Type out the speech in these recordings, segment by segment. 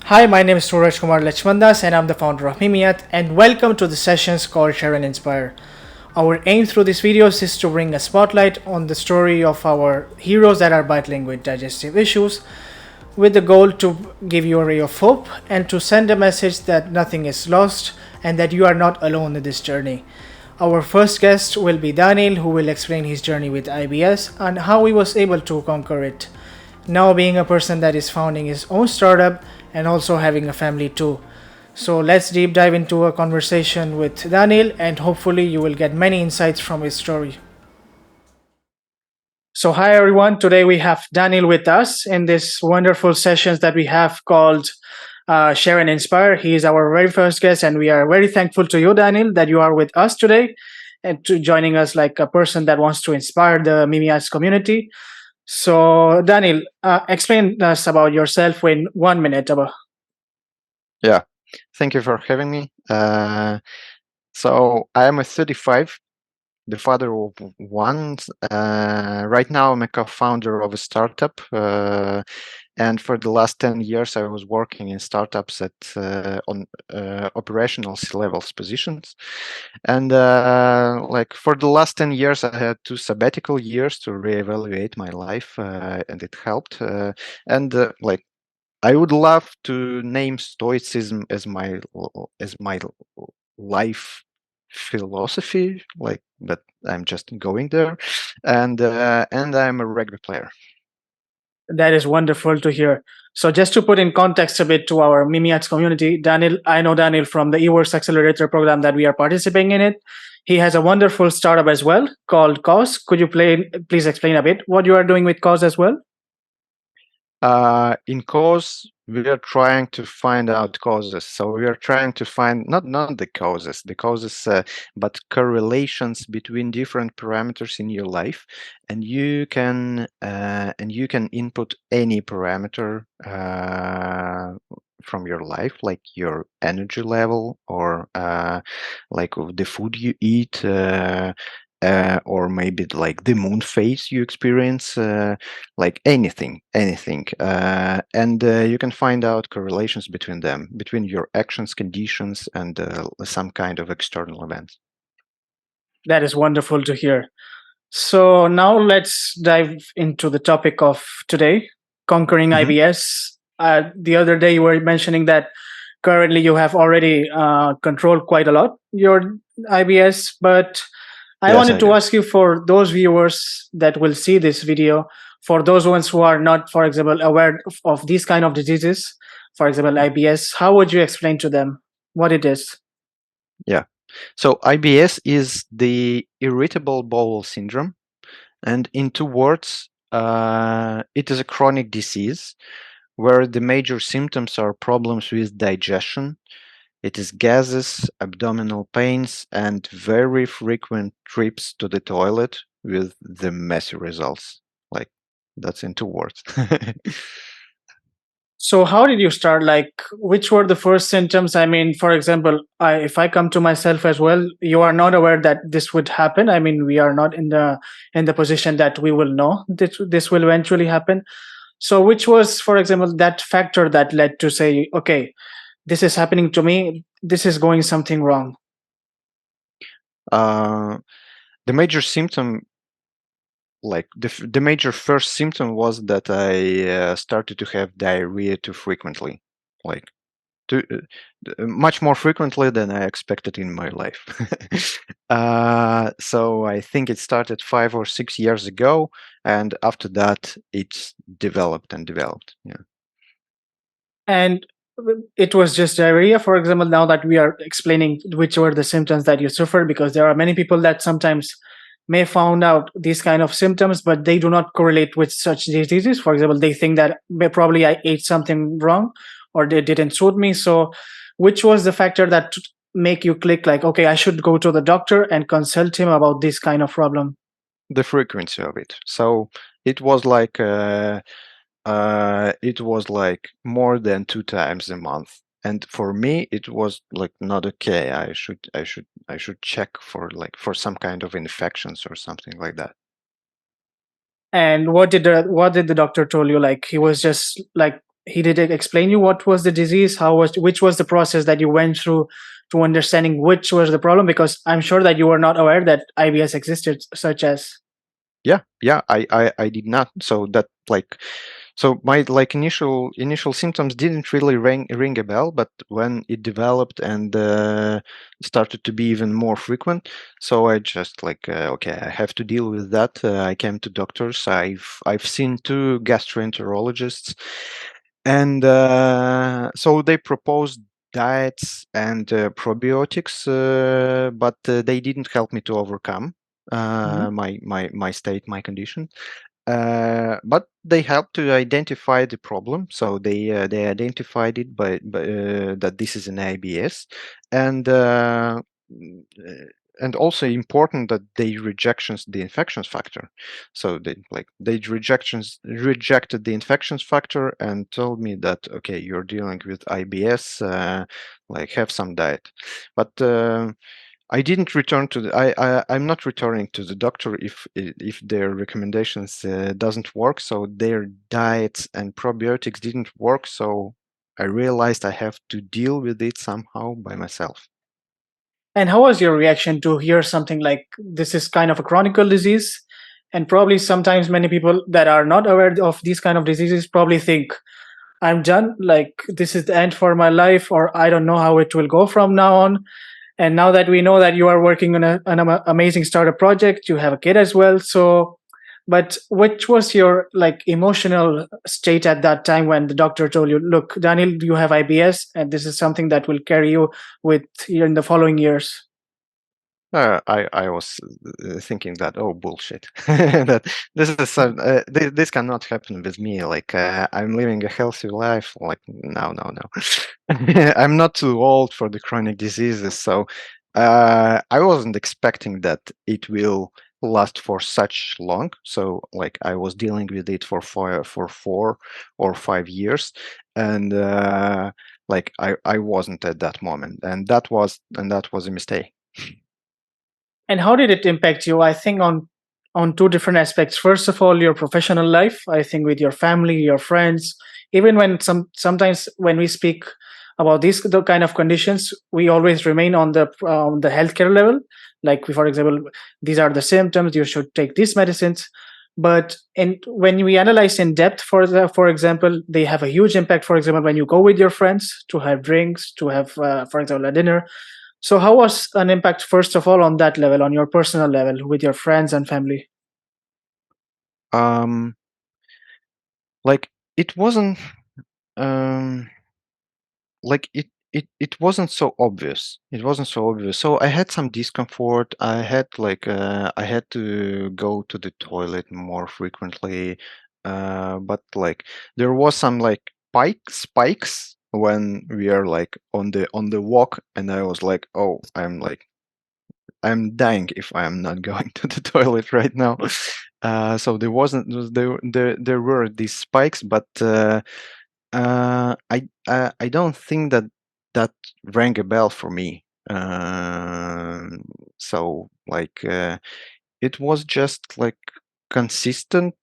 Hi, my name is Suraj Kumar Lachmandas and I'm the founder of MiMIAT, and welcome to the sessions called Share and Inspire. Our aim through these videos is to bring a spotlight on the story of our heroes that are battling with digestive issues, with the goal to give you a ray of hope and to send a message that nothing is lost and that you are not alone in this journey. Our first guest will be Daniil, who will explain his journey with IBS and how he was able to conquer it. Now, being a person that is founding his own startup and also having a family too. So, let's deep dive into a conversation with Daniil, and hopefully, you will get many insights from his story. So, hi everyone. Today we have Daniil with us in this wonderful sessions that we have called Share and Inspire. He is our very first guest, and we are very thankful to you, Daniil, that you are with us today and to joining us like a person that wants to inspire the MiMIAS community. So, Daniil, explain us about yourself in 1 minute. Yeah, thank you for having me. So I am a 35, the father of one. Right now, I'm a co-founder of a startup, and for the last 10 years, I was working in startups at on operational levels positions. And like for the last 10 years, I had 2 sabbatical years to reevaluate my life, and it helped. And like I would love to name Stoicism as my life philosophy, like, but I'm just going there, and I'm a rugby player. That is wonderful to hear. So, just to put in context a bit to our MiMIATS community, Daniil, I know Daniil from the eWorks Accelerator program that we are participating in it. He has a wonderful startup as well called Cause. Could you please explain a bit what you are doing with Cause as well? In cause, we are trying to find out causes. So we are trying to find not the causes, but correlations between different parameters in your life, and you can input any parameter from your life, like your energy level, or like the food you eat. Or maybe like the moon phase you experience, like anything, and you can find out correlations between them, between your actions, conditions, and some kind of external events. That is wonderful to hear. So, now let's dive into the topic of today, conquering Mhm. IBS. The other day, you were mentioning that currently you have already controlled quite a lot your IBS, but I Yes, wanted I to do. ask you, for those viewers that will see this video, for those ones who are not, for example, aware of these kind of diseases, for example, IBS, how would you explain to them what it is? Yeah. So IBS is the irritable bowel syndrome, and in 2 words, it is a chronic disease where the major symptoms are problems with digestion. It is gases, abdominal pains, and very frequent trips to the toilet with the messy results. Like, that's in 2 words. So, how did you start? Like, which were the first symptoms? I mean, for example, if I come to myself as well, you are not aware that this would happen. I mean, we are not in the position that we will know this will eventually happen. So, which was, for example, that factor that led to say, okay, this is happening to me. This is going something wrong. uh, the major symptom, like the major first symptom, was that I started to have diarrhea too frequently, like too, much more frequently than I expected in my life. So I think it started 5 or 6 years ago, and after that, it's developed and developed. Yeah. And it was just diarrhea, for example, now that we are explaining which were the symptoms that you suffered, because there are many people that sometimes may found out these kind of symptoms, but they do not correlate with such diseases. For example, they think that probably I ate something wrong or they didn't suit me. So which was the factor that make you click like, okay, I should go to the doctor and consult him about this kind of problem? The frequency of it. So it was like more than 2 times a month. And for me, it was like not okay. I should check for some kind of infections or something like that. And what did the doctor told you? Like he was just like he did explain you what was the disease, which was the process that you went through to understanding which was the problem? Because I'm sure that you were not aware that IBS existed, such as. Yeah, I did not. So that like, so my like initial symptoms didn't really ring a bell, but when it developed and started to be even more frequent, so I just like okay, I have to deal with that. I came to doctors. I've seen two gastroenterologists, and so they proposed diets and probiotics, but they didn't help me to overcome Mhm. my state, my condition. But they helped to identify the problem. So they identified it by that this is an IBS, and mm, uh, and also important that they rejections the infections factor. So they rejected the infections factor and told me that okay, you're dealing with IBS, like have some diet, but. I didn't return to the. I'm not returning to the doctor if their recommendations doesn't work. So their diets and probiotics didn't work. So I realized I have to deal with it somehow by myself. And how was your reaction to hear something like this is kind of a chronic disease? And probably sometimes many people that are not aware of these kind of diseases probably think, I'm done, like this is the end for my life, or I don't know how it will go from now on. And now that we know that you are working on an amazing startup project, you have a kid as well. So, but which was your like emotional state at that time when the doctor told you, look, Daniil, you have IBS, and this is something that will carry you with you in the following years? I was thinking that oh bullshit that this is this cannot happen with me, like I'm living a healthy life, like no I'm not too old for the chronic diseases, so I wasn't expecting that it will last for such long. So like I was dealing with it for 4 or 5 years, and like I wasn't at that moment, and that was a mistake. And how did it impact you? I think on two different aspects. First of all, your professional life. I think with your family, your friends. Even when sometimes when we speak about these the kind of conditions, we always remain on the healthcare level. Like for example, these are the symptoms. You should take these medicines. But when we analyze in depth, for example, they have a huge impact. For example, when you go with your friends to have drinks, to have, for example, a dinner, so, how was an impact, first of all, on that level, on your personal level, with your friends and family? Um, like it wasn't um like it wasn't so obvious. It wasn't so obvious. So I had some discomfort. I had to go to the toilet more frequently. But like there was some like spikes when we are like on the walk, and I was like, oh, I'm dying if I am not going to the toilet right now. So there wasn't there were these spikes, but I don't think that that rang a bell for me. So like it was just like consistent,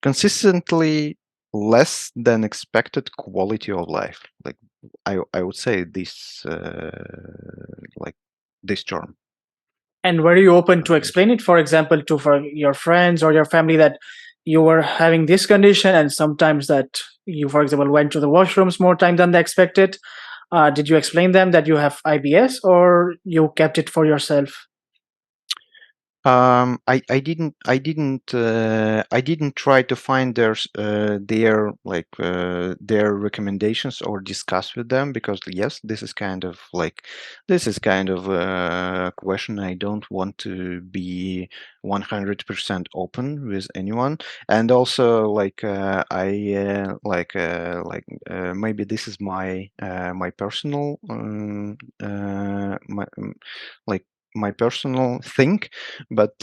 consistently less than expected quality of life. Like I would say this like this term. And were you open to explain it, for example, to for your friends or your family that you were having this condition, and sometimes that you, for example, went to the washrooms more time than they expected? Did you explain them that you have IBS, or you kept it for yourself? I didn't try to find their recommendations or discuss with them, because yes, this is kind of a question I don't want to be 100% open with anyone. And also maybe this is my personal like my personal thing, but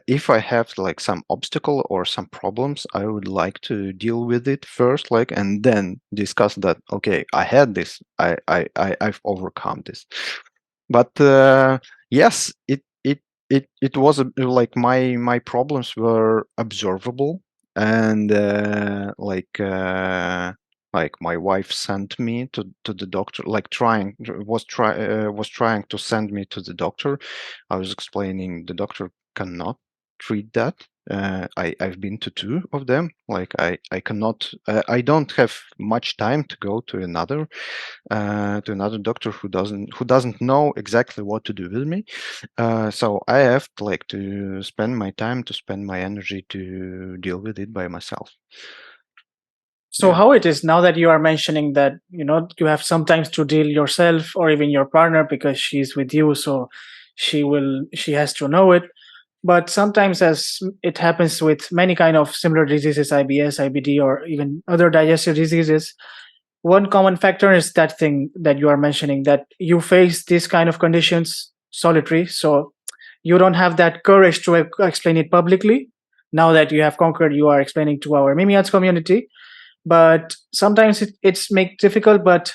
if I have like some obstacle or some problems, I would like to deal with it first, like, and then discuss that. Okay, I had this. I've overcome this. But yes, it was like my problems were observable, and like my wife sent me to the doctor, like was trying to send me to the doctor. I was explaining the doctor cannot treat that. I've been to two of them. Like I cannot. I don't have much time to go to another doctor who doesn't know exactly what to do with me. So I have like to spend my time, to spend my energy to deal with it by myself. So Yeah. how it is now that you are mentioning that, you have sometimes to deal yourself or even your partner because she's with you, so she has to know it. But sometimes, as it happens with many kind of similar diseases, IBS, IBD, or even other digestive diseases, one common factor is that thing that you are mentioning, that you face these kind of conditions solitary, so you don't have that courage to explain it publicly. Now that you have conquered, you are explaining to our MiMIAT community, but sometimes it's make difficult. But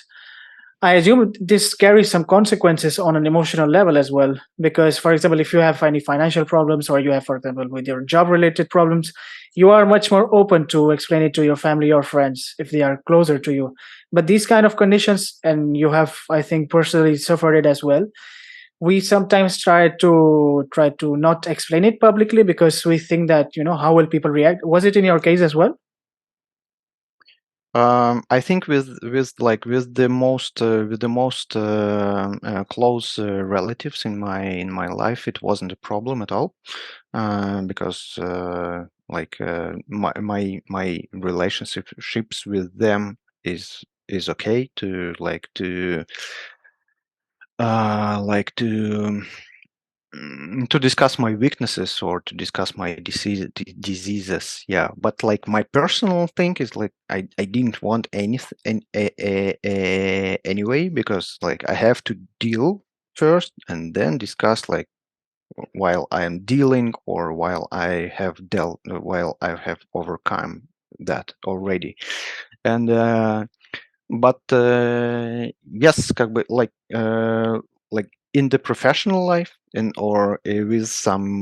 I assume this carries some consequences on an emotional level as well, because for example, if you have any financial problems, or you have, for example, with your job related problems, you are much more open to explain it to your family or friends if they are closer to you. But these kind of conditions, and you have, I think, personally suffered it as well, we sometimes try to not explain it publicly because we think that, how will people react. Was it in your case as well? I think with the most close relatives in my life, it wasn't a problem at all, because my relationships with them is okay to to discuss my weaknesses or to discuss my diseases. Yeah, but like my personal thing is like I didn't want anything anyway, because like I have to deal first and then discuss, like while I am dealing, or while I have overcome that already. And but yes, как бы, like in the professional life, and or with some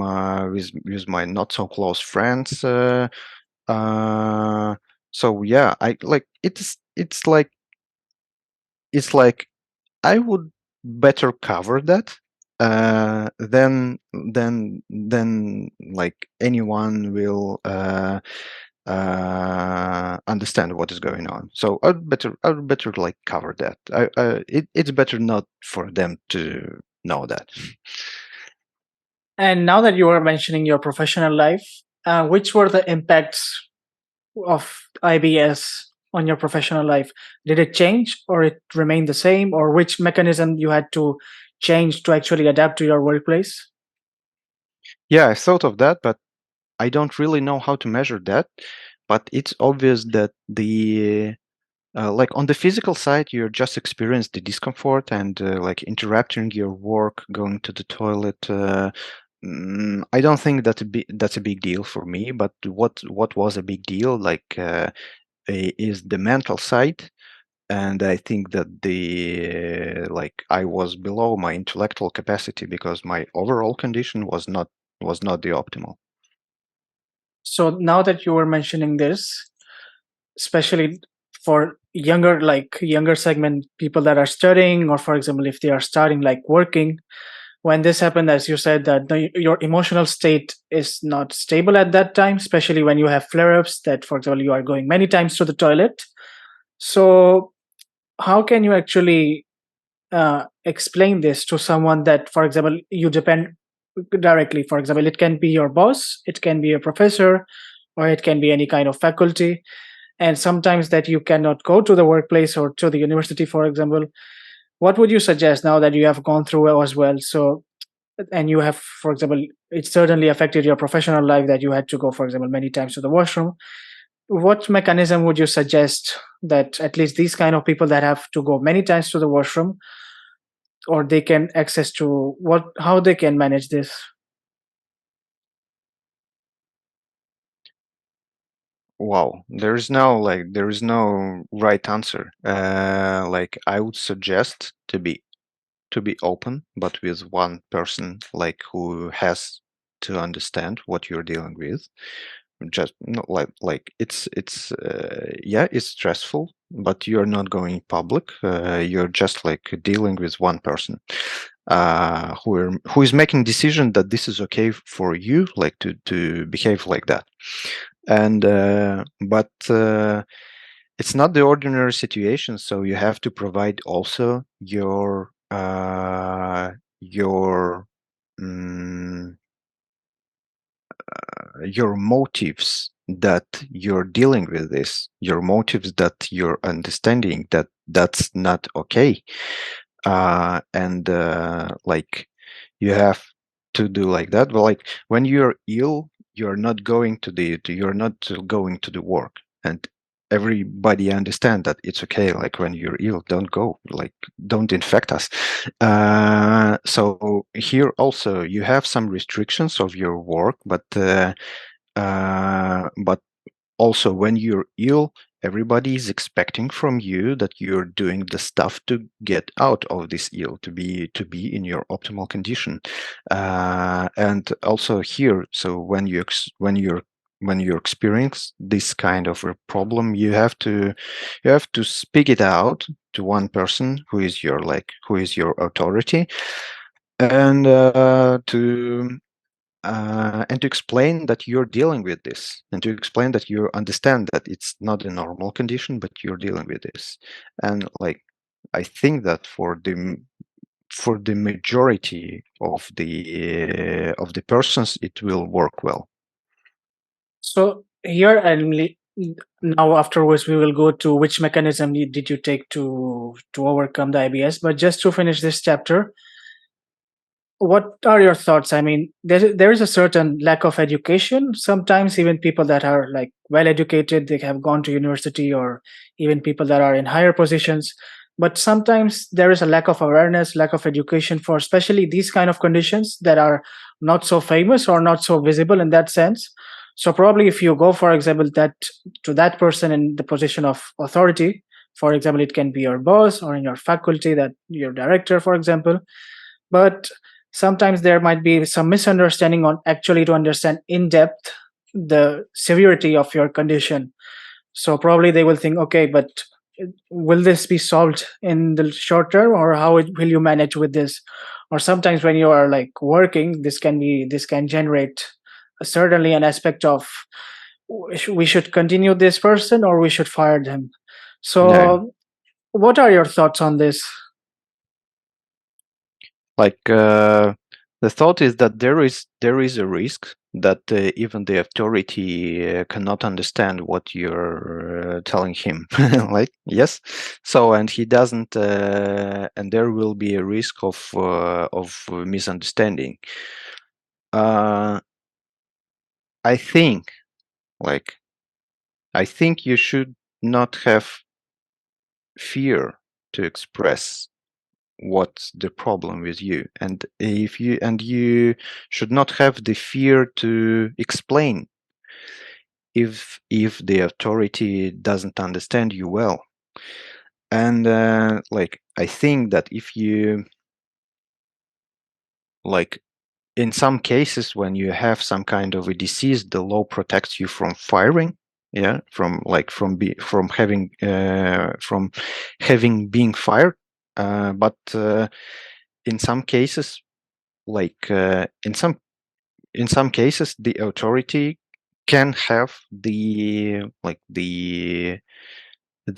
with my not so close friends. Uh, so yeah, I like it's like I would better cover that than like anyone will understand what is going on. So I'd better like cover that. It's better not for them to know that. And now that you are mentioning your professional life, which were the impacts of IBS on your professional life? Did it change, or it remained the same, or which mechanism you had to change to actually adapt to your workplace? Yeah, I thought of that, but I don't really know how to measure that. But it's obvious that the like on the physical side, you just experience the discomfort and like interrupting your work, going to the toilet. I don't think that's a big deal for me. But what was a big deal, like is the mental side. And I think that the like I was below my intellectual capacity because my overall condition was not the optimal. So now that you were mentioning this, especially for younger segment people that are studying, or for example, if they are starting like working, when this happened, as you said, that your emotional state is not stable at that time, especially when you have flare-ups, that for example you are going many times to the toilet. So how can you actually explain this to someone that, for example, you depend directly? For example, it can be your boss, it can be a professor, or it can be any kind of faculty, and sometimes that you cannot go to the workplace or to the university, for example. What would you suggest now that you have gone through as well? So, and you have, for example, it certainly affected your professional life that you had to go, for example, many times to the washroom. What mechanism would you suggest that at least these kind of people that have to go many times to the washroom, or they can access to, how they can manage this? Wow, there is no right answer. Like I would suggest to be open, but with one person like who has to understand what you're dealing with. just not like it's yeah, it's stressful, but you're not going public. You're just like dealing with one person who is making decision that this is okay for you, like to behave like that. And but it's not the ordinary situation, so you have to provide also mm, your motives that you're dealing with this, your motives that you're understanding that that's not okay. And like you have to do like that. But like when you're ill, you're not going to you're not going to the work, and everybody understand that it's okay. Like when you're ill, don't go, like don't infect us. So here also you have some restrictions of your work, but also when you're ill, everybody is expecting from you that you're doing the stuff to get out of this ill, to be in your optimal condition. And also here, so when you experience this kind of a problem, you have to speak it out to one person who is your authority, and to explain that you're dealing with this, and to explain that you understand that it's not a normal condition, but you're dealing with this. And like I think that for the majority of the persons, it will work well. So here now afterwards we will go to which mechanism did you take to overcome the IBS. But just to finish this chapter, what are your thoughts? I mean, there is a certain lack of education. Sometimes even people that are like well educated, they have gone to university, or even people that are in higher positions. But sometimes there is a lack of awareness, lack of education for especially these kind of conditions that are not so famous or not so visible in that sense. So probably if you go, for example, that to that person in the position of authority, for example, it can be your boss or in your faculty, that your director, for example. But sometimes there might be some misunderstanding on actually to understand in depth the severity of your condition. So probably they will think, okay, but will this be solved in the short term, or how will you manage with this? Or sometimes when you are like working, this can generate certainly an aspect of we should continue this person or we should fire them. Yeah, So what are your thoughts on this? like the thought is that there is a risk that even the authority cannot understand what you're telling him. Like yes, so and he doesn't, and there will be a risk of misunderstanding. uh I think, like I think you should not have fear to express what's the problem with you, and you should not have the fear to explain if the authority doesn't understand you well. And like I think that if you, like in some cases when you have some kind of a disease, the law protects you from firing, yeah, from having being fired. But in some cases, like in some cases the authority can have the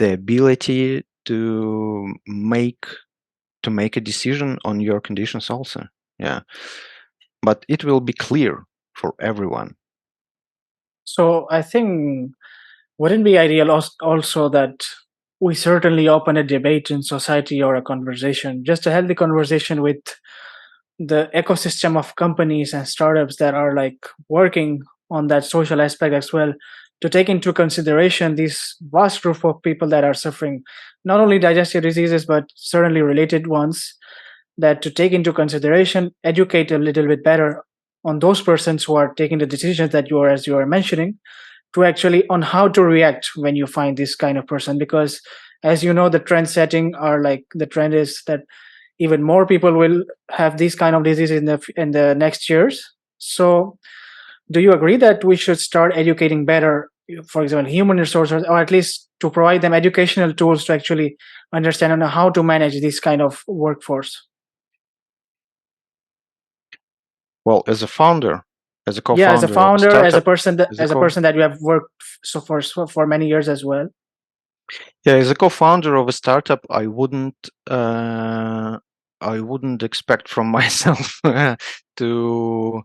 ability to make a decision on your conditions also, yeah, but it will be clear for everyone. So I think wouldn't be ideal also that we certainly open a debate in society or a conversation, just a healthy conversation with the ecosystem of companies and startups that are like working on that social aspect as well, to take into consideration this vast group of people that are suffering not only digestive diseases but certainly related ones, that to take into consideration, educate a little bit better on those persons who are taking the decisions that you are, as you are mentioning, to actually on how to react when you find this kind of person. Because as you know, the trend setting are like the trend is that even more people will have these kind of diseases in the next years. So Do you agree that we should start educating better, for example, human resources, or at least to provide them educational tools to actually understand and know how to manage this kind of workforce? Well, as a Yeah, as a co-founder of a founder, startup, as a as a co person that you have worked for many years as well. yeah, as a co-founder of a startup, I wouldn't expect from myself to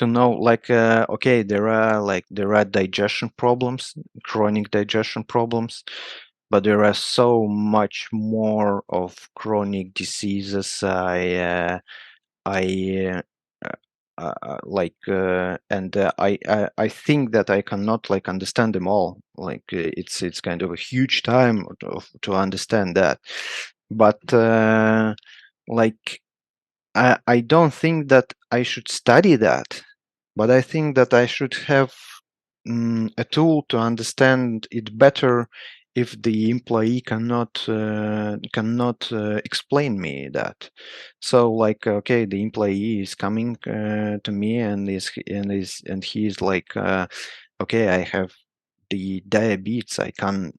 know, like, okay, there are digestion problems, chronic digestion problems, but there are so much more of chronic diseases. I like and I think that I cannot like understand them all. Like it's kind of a huge time to understand that, but like I don't think that I should study that, but I think that I should have a tool to understand it better if the employee cannot explain me that. So like, okay, the employee is coming to me and he's like, okay, I have the diabetes. I can't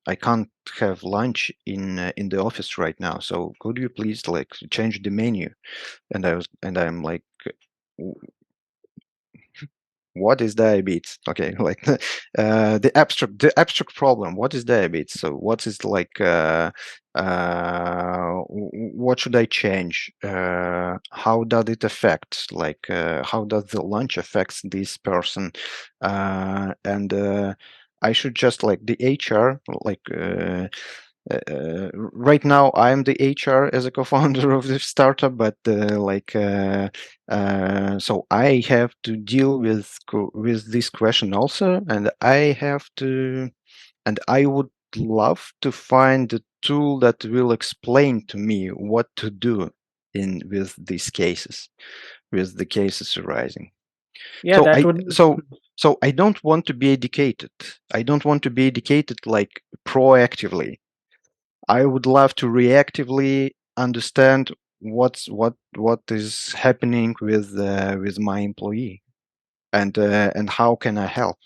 have lunch in the office right now. So could you please like change the menu? And I'm like, what is diabetes? Okay, like the abstract problem. What is diabetes? So what is like what should I change? How does it affect? Like how does the lunch affects this person? And I should just like the HR like. Right now, I'm the HR as a co-founder of this startup, but so I have to deal with this question also, and I would love to find a tool that will explain to me what to do in with these cases, with the cases arising. Yeah, So that I would. so so I don't want to be educated. I don't want to be educated like proactively. I would love to reactively understand what is happening with my employee, and how can I help.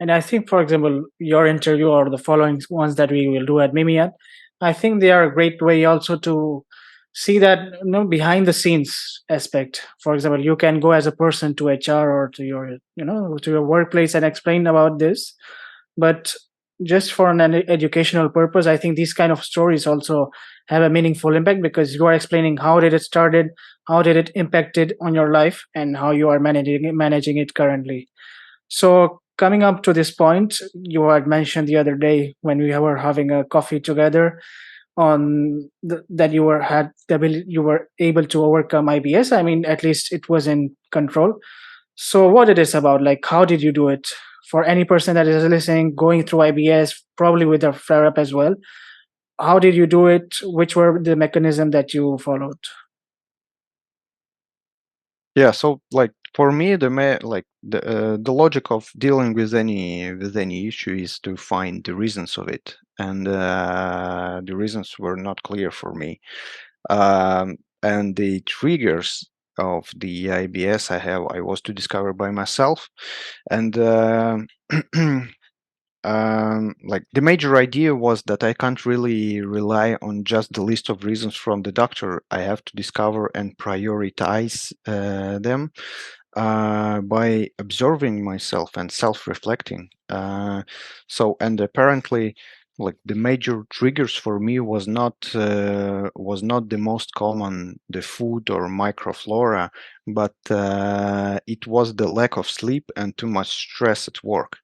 And I think, for example, your interview or the following ones that we will do at MiMIAT, I think they are a great way also to see that, behind the scenes aspect. For example, you can go as a person to HR or to your to your workplace and explain about this. But just for an educational purpose, I think these kind of stories also have a meaningful impact because you are explaining how did it started, how did it impacted on your life, and how you are managing it currently. So coming up to this point, you had mentioned the other day when we were having a coffee together that you were able to overcome IBS. I mean, at least it was in control. So what it is about? Like, how did you do it? For any person that is listening, going through IBS, probably with a flare up as well. How did you do it? Which were the mechanism that you followed? Yeah, so like for me, the logic of dealing with any issue is to find the reasons of it, and the reasons were not clear for me. And the triggers of the IBS I was to discover by myself, and like the major idea was that I can't really rely on just the list of reasons from the doctor. I have to discover and prioritize them by observing myself and self-reflecting. And apparently, like the major triggers for me was not the most common, the food or microflora, but it was the lack of sleep and too much stress at work.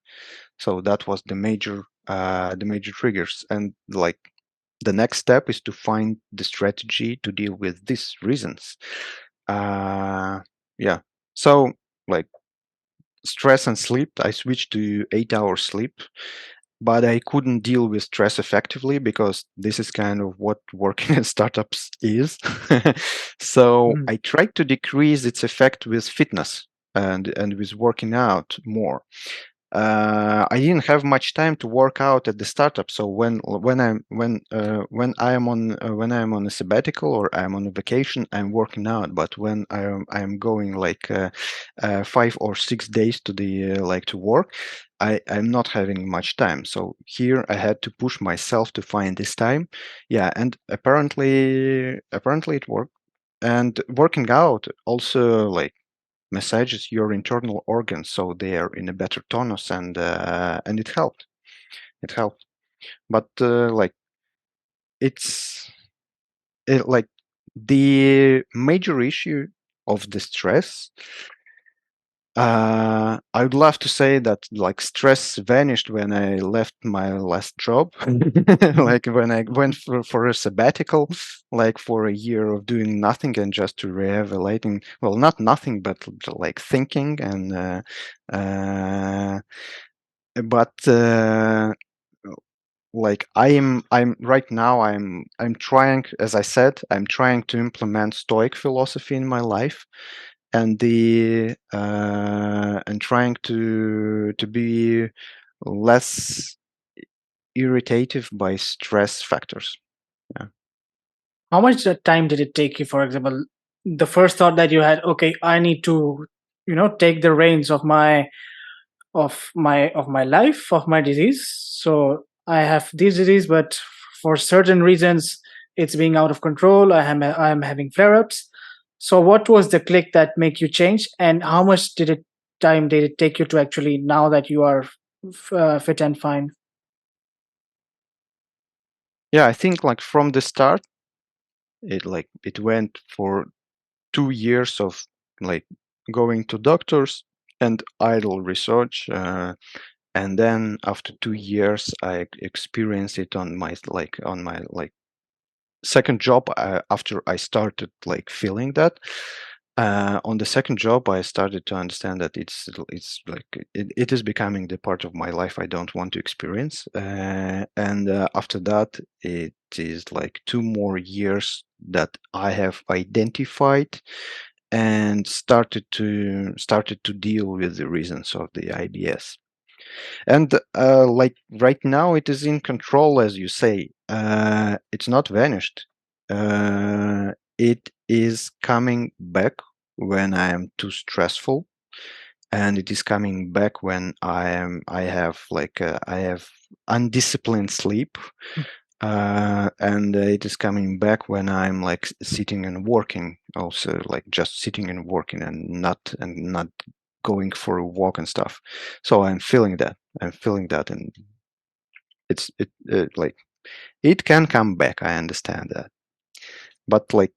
So that was the major triggers. And like the next step is to find the strategy to deal with these reasons. Uh, yeah. So like stress and sleep, I switched to 8 hours sleep, but I couldn't deal with stress effectively because this is kind of what working in startups is. So Mhm. I tried to decrease its effect with fitness and with working out more. I didn't have much time to work out at the startup. So when I am on a sabbatical or I'm on a vacation, I'm working out. But when I'm going like 5 or 6 days to the like to work, I'm not having much time. So here I had to push myself to find this time. Yeah, and apparently it worked. And working out also like massages your internal organs so they are in a better tonus, and it helped. It helped. But like it's like the major issue of the stress. I would love to say that like stress vanished when I left my last job, like when I went for a sabbatical, like for a year of doing nothing and just to reevaluating, well, not nothing, but like thinking and uh, but like I'm right now I'm trying, as I said, I'm trying to implement Stoic philosophy in my life, and trying to be less irritative by stress factors. Yeah. How much time did it take you, for example, the first thought that you had, okay, I need to, take the reins of my life, of my disease. So I have this disease, but for certain reasons it's being out of control. I'm having flare-ups. So what was the click that make you change, and how much time did it take you to actually, now that you are fit and fine? Yeah, I think like from the start, it went for 2 years of like going to doctors and idle research. And then after 2 years, I experienced it on my like second job, after I started like feeling that. On the second job, I started to understand that it's like it is becoming the part of my life I don't want to experience. And after that, it is like 2 more years that I have identified and started to deal with the reasons of the IBS. And like right now, it is in control, as you say. It's not vanished. It is coming back when I am too stressful, and it is coming back when I have undisciplined sleep, and it is coming back when I'm like sitting and working, also like just sitting and working and not going for a walk and stuff. So I'm feeling that. I'm feeling that, and like it can come back. I understand that, but like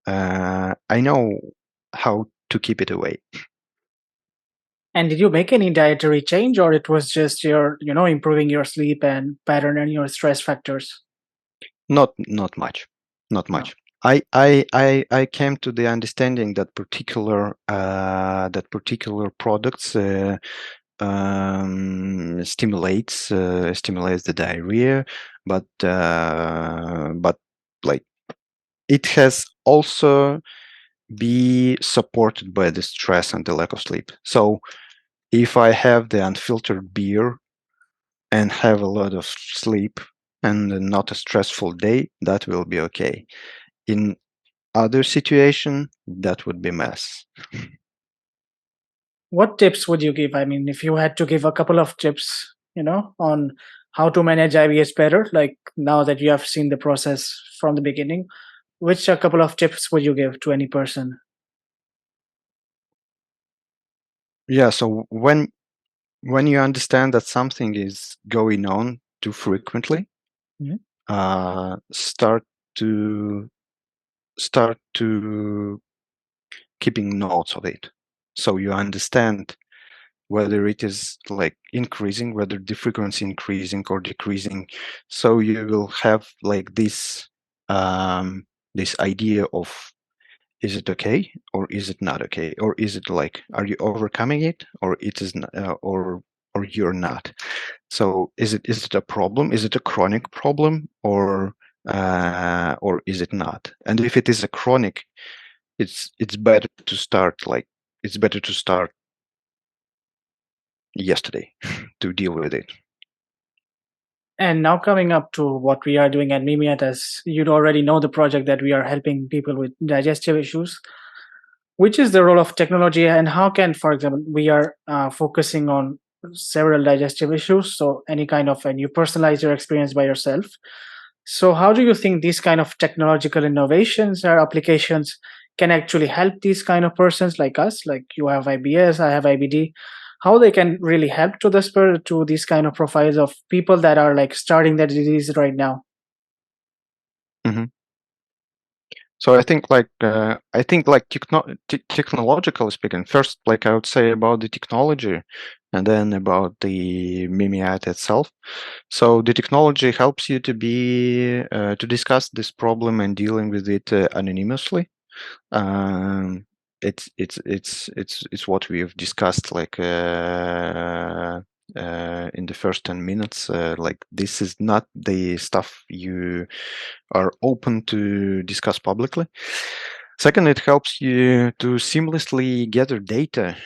I know how to keep it away. And did you make any dietary change, or it was just your, improving your sleep and pattern and your stress factors? Not much, not No. much. I came to the understanding that particular products stimulates the diarrhea, but like it has also be supported by the stress and the lack of sleep. So if I have the unfiltered beer and have a lot of sleep and not a stressful day, that will be okay. In other situation, that would be mess. What tips would you give? I mean, if you had to give a couple of tips, on how to manage IBS better, like now that you have seen the process from the beginning, which a couple of tips would you give to any person? Yeah, so when you understand that something is going on too frequently, Mhm. uh, start to start to keeping notes of it, so you understand whether it is like increasing, whether the frequency increasing or decreasing. So you will have like this idea of, is it okay or is it not okay, or is it like, are you overcoming it, or it is or you're not. So is it a problem, is it a chronic problem, or is it not? And if it is a chronic, it's better to start yesterday to deal with it. And now coming up to what we are doing at MiMIAT, as you'd already know the project that we are helping people with digestive issues. Which is the role of technology, and how can, for example, we are focusing on several digestive issues, so any kind of, and you personalize your experience by yourself. So how do you think these kind of technological innovations or applications can actually help these kind of persons like us, like you have IBS, I have IBD, how they can really help to this to these kind of profiles of people that are like starting their disease right now? Mhm. So I think like technological speaking, first, like I would say about the technology, and then about the MiMIAT itself. So the technology helps you to discuss this problem and dealing with it anonymously. Um, it's what we have discussed like in the first 10 minutes. Like this is not the stuff you are open to discuss publicly. Second, it helps you to seamlessly gather data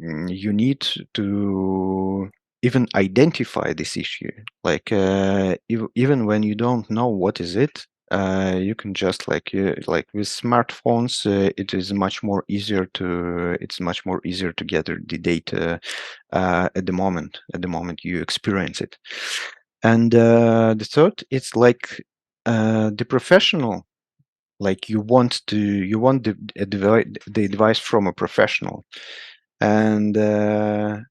you need to even identify this issue. Like even when you don't know what is it, you can just like with smartphones, it's much more easier to gather the data at the moment you experience it. And the third, it's like the professional, like you want the advice from a professional. And in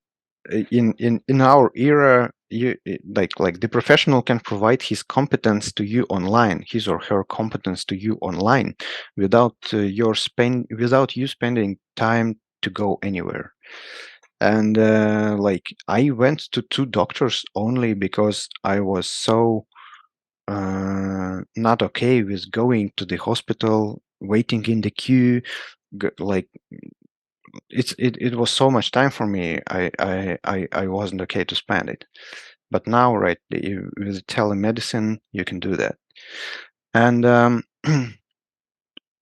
our era, like the professional can provide his or her competence to you online without you spending time to go anywhere. And like I went to two doctors only because I was so not okay with going to the hospital, waiting in the queue. Like it was so much time for me. I wasn't okay to spend it. But now, right, with telemedicine, you can do that. And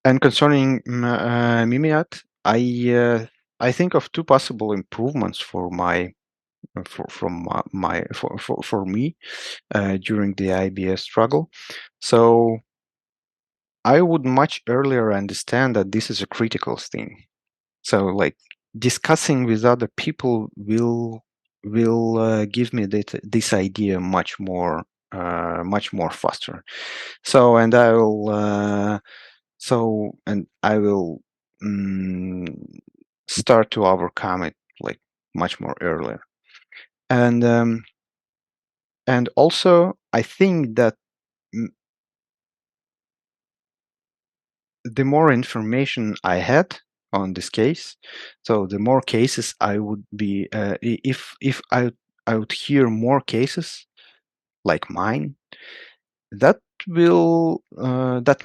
and concerning MiMIAT, I think of two possible improvements for my for from my for me during the IBS struggle. So I would much earlier understand that this is a critical thing. So like discussing with other people will give me this idea much more faster. So and I will mm, start to overcome it like much more earlier. And also I think that mm, the more information I had on this case, so the more cases I would be, if I would hear more cases like mine, that that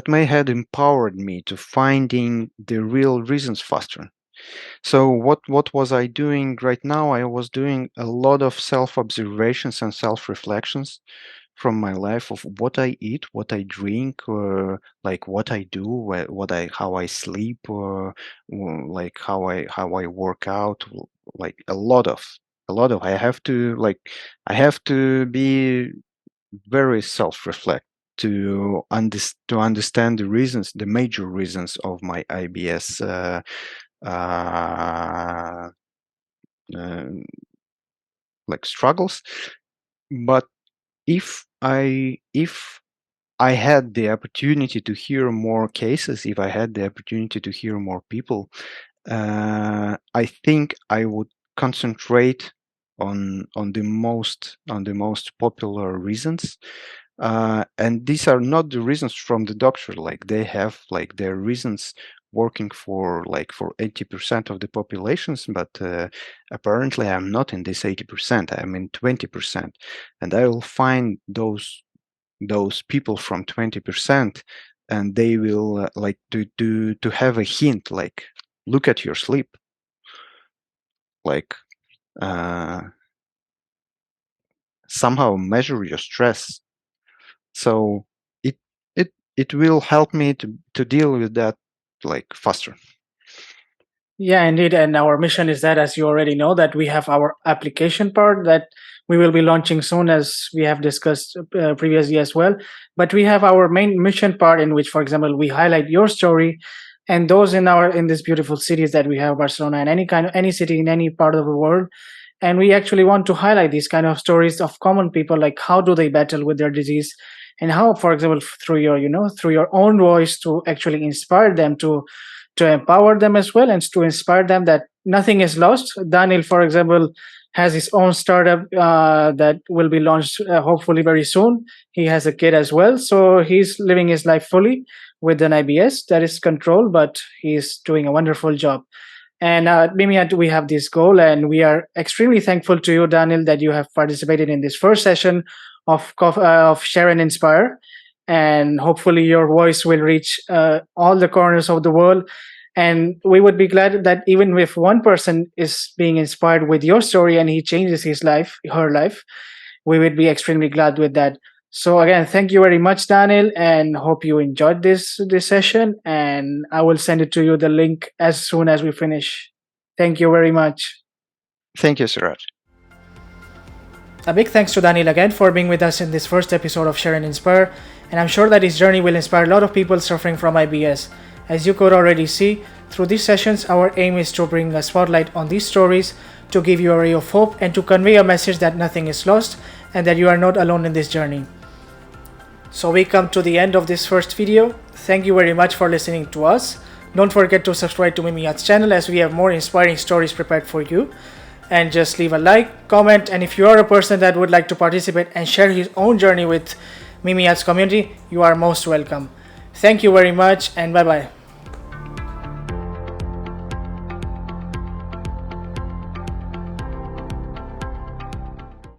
may had empowered me to finding the real reasons faster. So what was I doing right now? I was doing a lot of self-observations and self-reflections from my life of what I eat, what I drink, like what I do, how I sleep, like how I work out, like a lot of I have to be very self-reflect to understand the reasons, the major reasons of my IBS uh, uh, like struggles. But if I had the opportunity to hear more cases, if I had the opportunity to hear more people, I think I would concentrate on the most popular reasons. And these are not the reasons from the doctor. Like they have like their reasons working for like for 80% of the populations, but apparently I'm not in this 80%. I'm in 20%, and I will find those people from 20%, and they will like to have a hint, like look at your sleep, like uh, somehow measure your stress. So it it it will help me to deal with that like faster. Yeah, indeed. And our mission is that, as you already know, that we have our application part that we will be launching soon, as we have discussed previously as well. But we have our main mission part, in which, for example, we highlight your story and those in this beautiful cities that we have, Barcelona and any city in any part of the world. And we actually want to highlight these kind of stories of common people, like how do they battle with their disease, and how, for example, through your own voice, to actually inspire them, to empower them as well, and to inspire them that nothing is lost. Daniil, for example, has his own startup that will be launched hopefully very soon. He has a kid as well, so he's living his life fully with an IBS that is controlled, but he's doing a wonderful job. And MiMIAT, we have this goal, and we are extremely thankful to you, Daniil, that you have participated in this first session of Share and Inspire. And hopefully your voice will reach all the corners of the world. And we would be glad that even if one person is being inspired with your story and he changes his life, her life, we would be extremely glad with that. So again, thank you very much, Daniil, and hope you enjoyed this session. And I will send it to you, the link, as soon as we finish. Thank you very much. Thank you, Siraj. A big thanks to Daniil again for being with us in this first episode of Share and Inspire, and I'm sure that his journey will inspire a lot of people suffering from IBS. As you could already see, through these sessions, our aim is to bring a spotlight on these stories, to give you a ray of hope, and to convey a message that nothing is lost and that you are not alone in this journey. So we come to the end of this first video. Thank you very much for listening to us. Don't forget to subscribe to MiMIAT's channel, as we have more inspiring stories prepared for you. And just leave a like, comment, and if you are a person that would like to participate and share his own journey with MiMIAT's community, you are most welcome. Thank you very much, and bye-bye.